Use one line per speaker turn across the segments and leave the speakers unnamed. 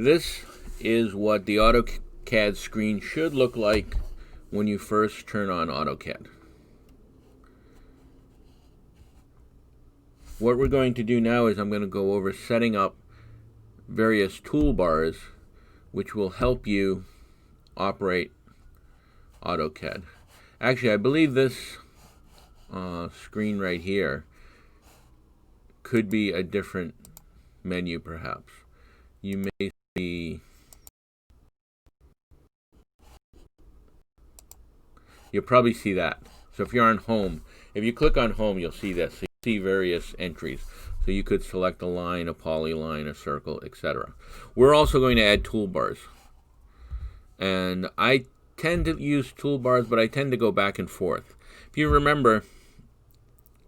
This is what the Autocad screen should look like when you first turn on Autocad. What we're going to do now is I'm going to go over setting up various toolbars which will help you operate Autocad. Actually, I believe this screen right here could be a different menu perhaps. You may see, you'll probably see that. So if you're on home, if you click on home, you'll see this. So you see various entries. So you could select a line, a polyline, a circle, etc. We're also going to add toolbars. And I tend to use toolbars, but I tend to go back and forth. If you remember,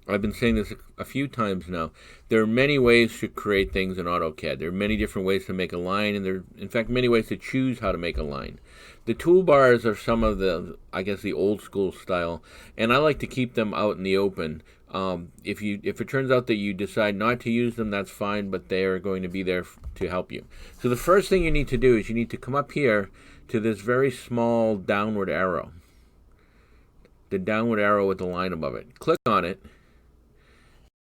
I've been saying this a few times now, there are many ways to create things in AutoCAD. There are many different ways to make a line, and there are, in fact, many ways to choose how to make a line. The toolbars are some of the, I guess, the old school style, and I like to keep them out in the open. If it turns out that you decide not to use them, that's fine, but they are going to be there to help you. So the first thing you need to do is you need to come up here to this very small downward arrow. The downward arrow with the line above it. Click on it,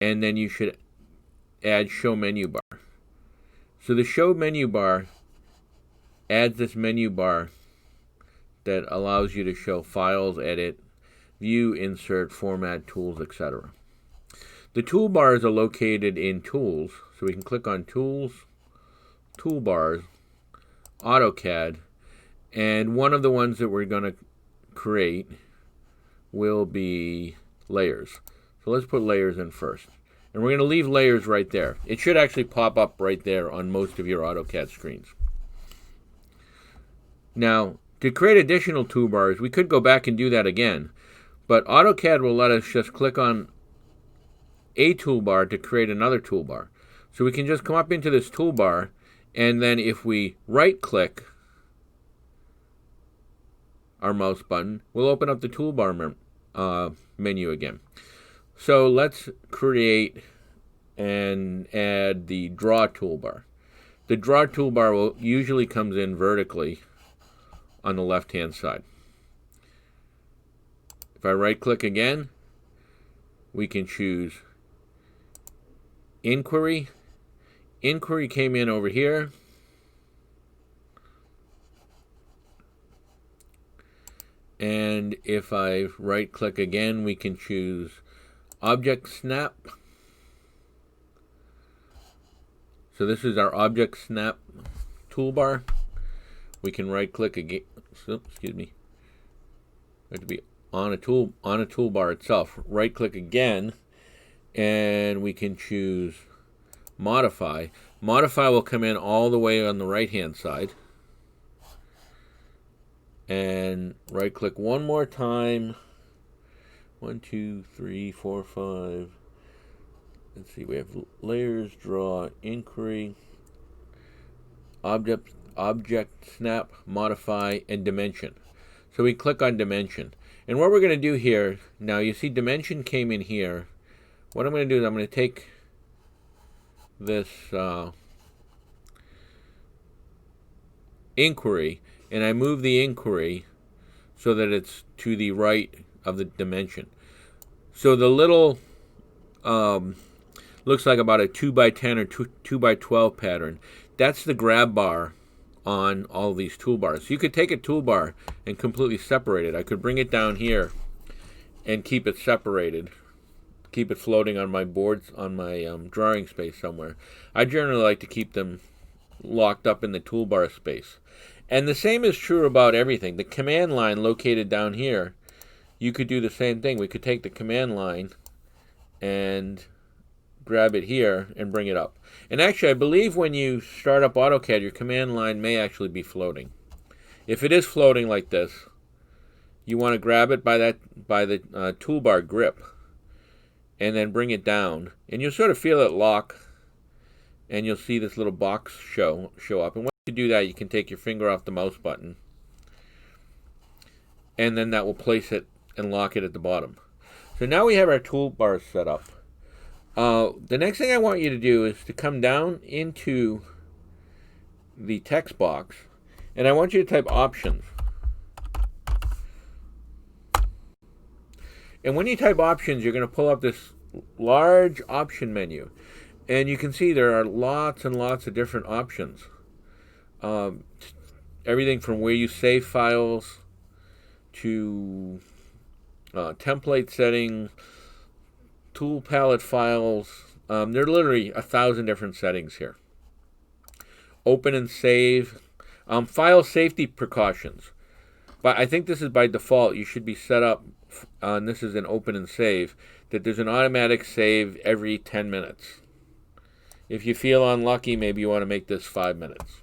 and then you should add Show Menu Bar. So the Show Menu Bar adds this menu bar that allows you to show files, edit, view, insert, format, tools, etc. The toolbars are located in Tools, so we can click on Tools, Toolbars, AutoCAD, and one of the ones that we're going to create will be Layers. So let's put Layers in first. And we're going to leave Layers right there. It should actually pop up right there on most of your AutoCAD screens. Now, to create additional toolbars, we could go back and do that again, but AutoCAD will let us just click on a toolbar to create another toolbar. So we can just come up into this toolbar, and then if we right-click our mouse button, we'll open up the toolbar menu again. So let's create and add the Draw toolbar. The Draw toolbar usually comes in vertically on the left-hand side. If I right-click again, we can choose Inquiry. Inquiry came in over here. And if I right-click again, we can choose Object Snap. So this is our Object Snap toolbar. We can right-click again. Excuse me. We have to be on a toolbar itself. Right-click again, and we can choose Modify. Modify will come in all the way on the right-hand side. And right-click one more time. 1, 2, 3, 4, 5. Let's see. We have Layers, Draw, Inquiry, Object Snap, Modify, and Dimension. So we click on Dimension. And what we're going to do here, now you see Dimension came in here. What I'm going to do is I'm going to take this Inquiry, and I move the Inquiry so that it's to the right of the Dimension. So the little looks like about a 2x10 or 2x12 pattern. That's the grab bar on all these toolbars. So you could take a toolbar and completely separate it. I could bring it down here and keep it separated, keep it floating on my boards, on my drawing space somewhere. I generally like to keep them locked up in the toolbar space. And the same is true about everything. The command line located down here, you could do the same thing. We could take the command line and grab it here and bring it up. And actually, I believe when you start up AutoCAD, your command line may actually be floating. If it is floating like this, you want to grab it by the toolbar grip and then bring it down. And you'll sort of feel it lock, and you'll see this little box show up. And once you do that, you can take your finger off the mouse button, and then that will place it and lock it at the bottom. So now we have our toolbars set up. The next thing I want you to do is to come down into the text box, and I want you to type options. And when you type options, you're going to pull up this large option menu. And you can see there are lots and lots of different options. Everything from where you save files to template settings, tool palette files. There are literally 1,000 different settings here. Open and save. File safety precautions. But I think this is by default. You should be set up, and this is an open and save, that there's an automatic save every 10 minutes. If you feel unlucky, maybe you want to make this 5 minutes.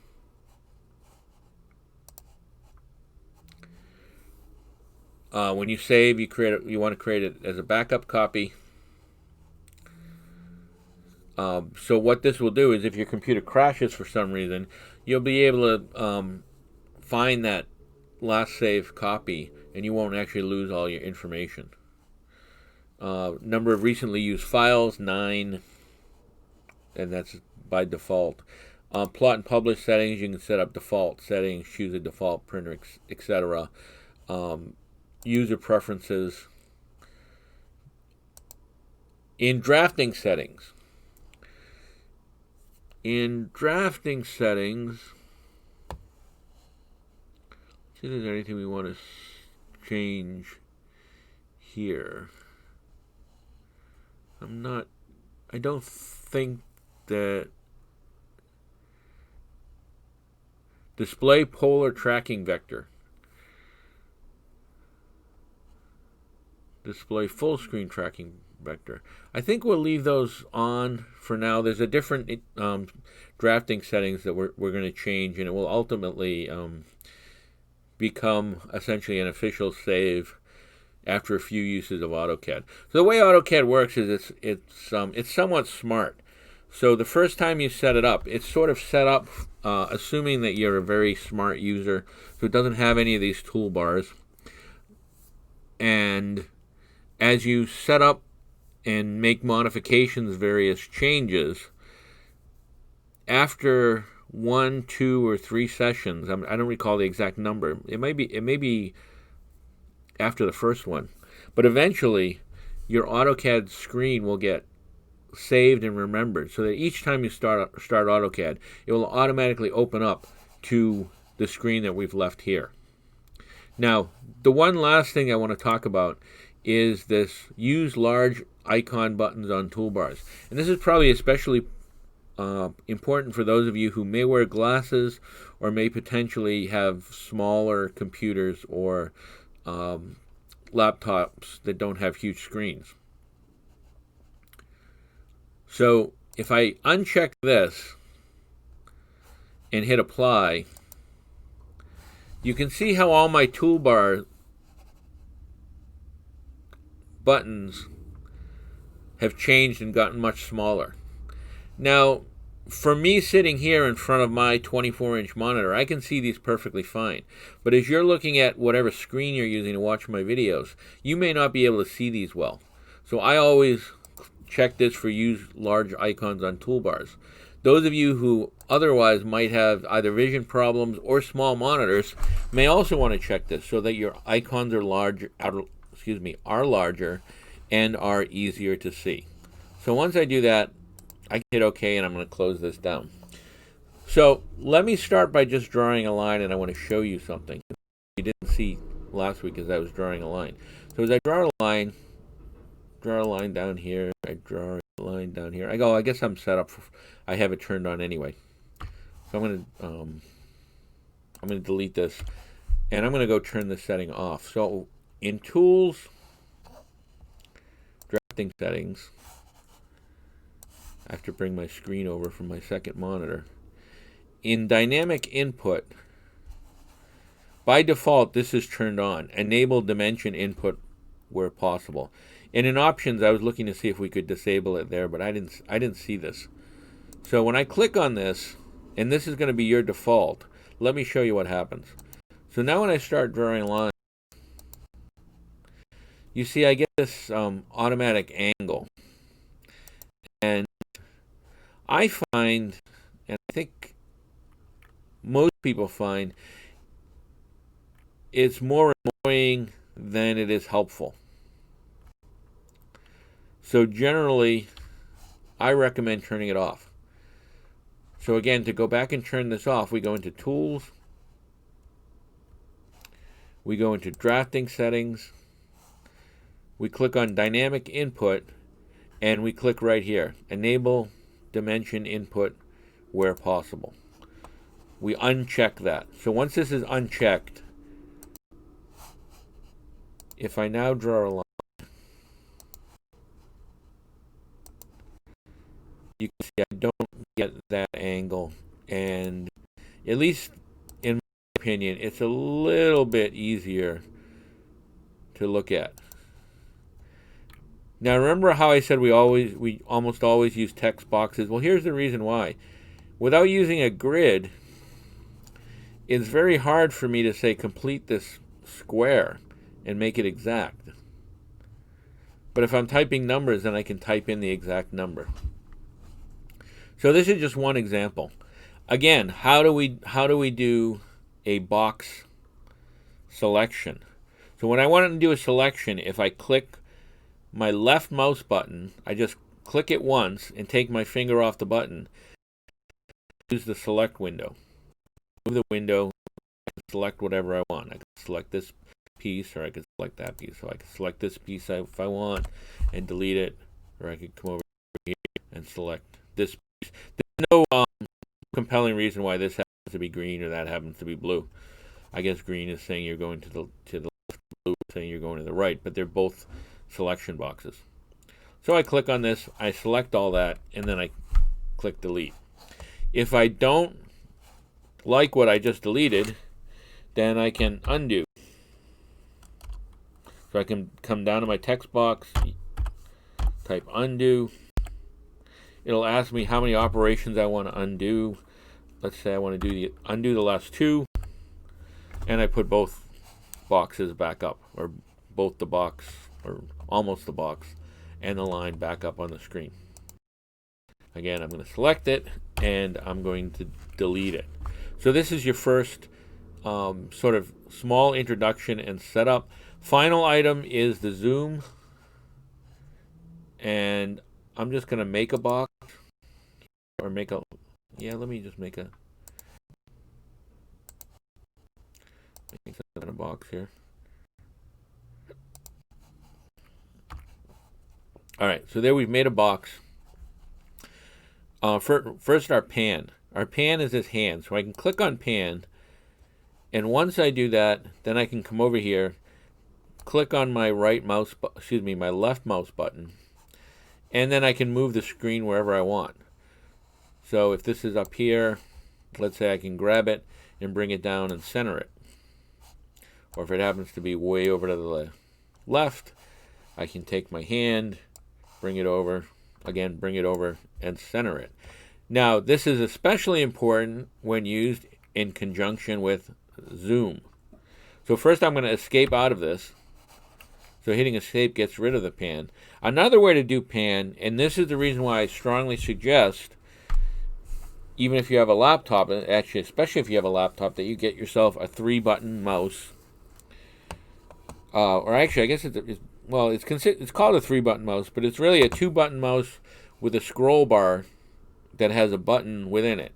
When you save, you want to create it as a backup copy. So what this will do is if your computer crashes for some reason, you'll be able to find that last saved copy, and you won't actually lose all your information. Number of recently used files, 9, and that's by default. Plot and publish settings, you can set up default settings, choose a default printer, etc. User preferences. In drafting settings, see if there's anything we want to change here. I don't think that display polar tracking vector. Display full screen tracking vector. I think we'll leave those on for now. There's a different drafting settings that we're going to change, and it will ultimately become essentially an official save after a few uses of Autocad. So the way Autocad works is it's somewhat smart. So the first time you set it up, it's sort of set up assuming that you're a very smart user, so it doesn't have any of these toolbars. And as you set up and make modifications, various changes, after 1, 2, or 3 sessions, I don't recall the exact number. It may be after the first one, but eventually your Autocad screen will get saved and remembered, so that each time you start Autocad, it will automatically open up to the screen that we've left here. Now, the one last thing I want to talk about is this use large icon buttons on toolbars. And this is probably especially important for those of you who may wear glasses or may potentially have smaller computers or laptops that don't have huge screens. So if I uncheck this and hit apply, you can see how all my toolbar buttons have changed and gotten much smaller. Now, for me sitting here in front of my 24-inch monitor, I can see these perfectly fine. But as you're looking at whatever screen you're using to watch my videos, you may not be able to see these well. So I always check this for use large icons on toolbars. Those of you who otherwise might have either vision problems or small monitors may also want to check this so that your icons are larger and are easier to see. So once I do that, I hit OK, and I'm going to close this down. So let me start by just drawing a line, and I want to show you something you didn't see last week as I was drawing a line. So as I draw a line down here, I draw a line down here. I guess I'm set up I have it turned on anyway. So I'm going to delete this, and I'm going to go turn this setting off. So in Tools, Drafting Settings, I have to bring my screen over from my second monitor. In Dynamic Input, by default, this is turned on. Enable Dimension Input where possible. And in Options, I was looking to see if we could disable it there, but I didn't see this. So when I click on this, and this is going to be your default, let me show you what happens. So now when I start drawing a line, you see I get this automatic angle. And I find, and I think most people find it's more annoying than it is helpful. So generally, I recommend turning it off. So again, to go back and turn this off, we go into Tools, we go into Drafting Settings, we click on Dynamic Input, and we click right here, Enable Dimension Input where possible. We uncheck that. So once this is unchecked, if I now draw a line, you can see I don't get that angle, and at least in my opinion, it's a little bit easier to look at. Now remember how I said we almost always use text boxes? Well, here's the reason why. Without using a grid, it's very hard for me to say complete this square and make it exact. But if I'm typing numbers, then I can type in the exact number. So this is just one example. Again, how do we do a box selection? So when I want to do a selection, if I click my left mouse button, I just click it once and take my finger off the button. Use the select window. Move the window, select whatever I want. I can select this piece, or I can select that piece. So I can select this piece if I want and delete it, or I could come over here and select this piece. There's no compelling reason why this happens to be green or that happens to be blue. I guess green is saying you're going to the left, blue is saying you're going to the right, but they're both selection boxes. So I click on this, I select all that, and then I click delete. If I don't like what I just deleted, then I can undo. So I can come down to my text box, type undo. It'll ask me how many operations I want to undo. Let's say I want to undo the last two, and I put both boxes back up, or both the box, or almost the box, and the line back up on the screen. Again, I'm going to select it, and I'm going to delete it. So this is your first sort of small introduction and setup. Final item is the zoom, and I'm just going to make a box, or make a, let me just make a box here. All right, so there we've made a box. First, our pan. Our pan is this hand, so I can click on pan, and once I do that, then I can come over here, click on my my left mouse button, and then I can move the screen wherever I want. So if this is up here, let's say I can grab it and bring it down and center it. Or if it happens to be way over to the left, I can take my hand, bring it over, and center it. Now, this is especially important when used in conjunction with zoom. So first I'm going to escape out of this. So hitting escape gets rid of the pan. Another way to do pan, and this is the reason why I strongly suggest, even if you have a laptop, actually especially if you have a laptop, that you get yourself a 3-button mouse. Or actually, I guess it's called a 3-button mouse, but it's really a 2-button mouse with a scroll bar that has a button within it.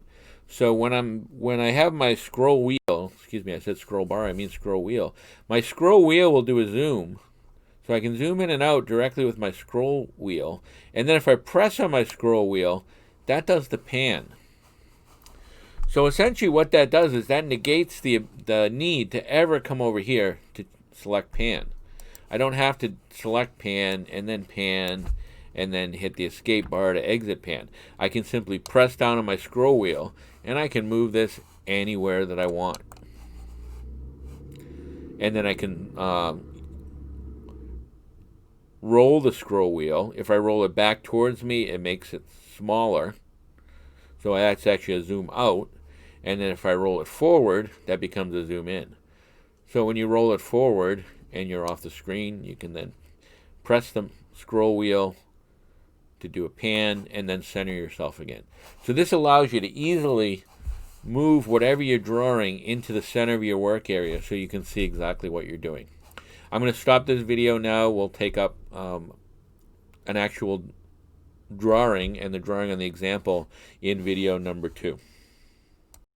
So when I have my scroll wheel, excuse me, I said scroll bar, I mean scroll wheel. My scroll wheel will do a zoom. So I can zoom in and out directly with my scroll wheel. And then if I press on my scroll wheel, that does the pan. So essentially what that does is that negates the need to ever come over here to select pan. I don't have to select pan, and then hit the escape bar to exit pan. I can simply press down on my scroll wheel, and I can move this anywhere that I want. And then I can roll the scroll wheel. If I roll it back towards me, it makes it smaller. So that's actually a zoom out. And then if I roll it forward, that becomes a zoom in. So when you roll it forward and you're off the screen, you can then press the scroll wheel to do a pan and then center yourself again. So this allows you to easily move whatever you're drawing into the center of your work area so you can see exactly what you're doing. I'm going to stop this video now. We'll take up an actual drawing and the drawing on the example in video number 2.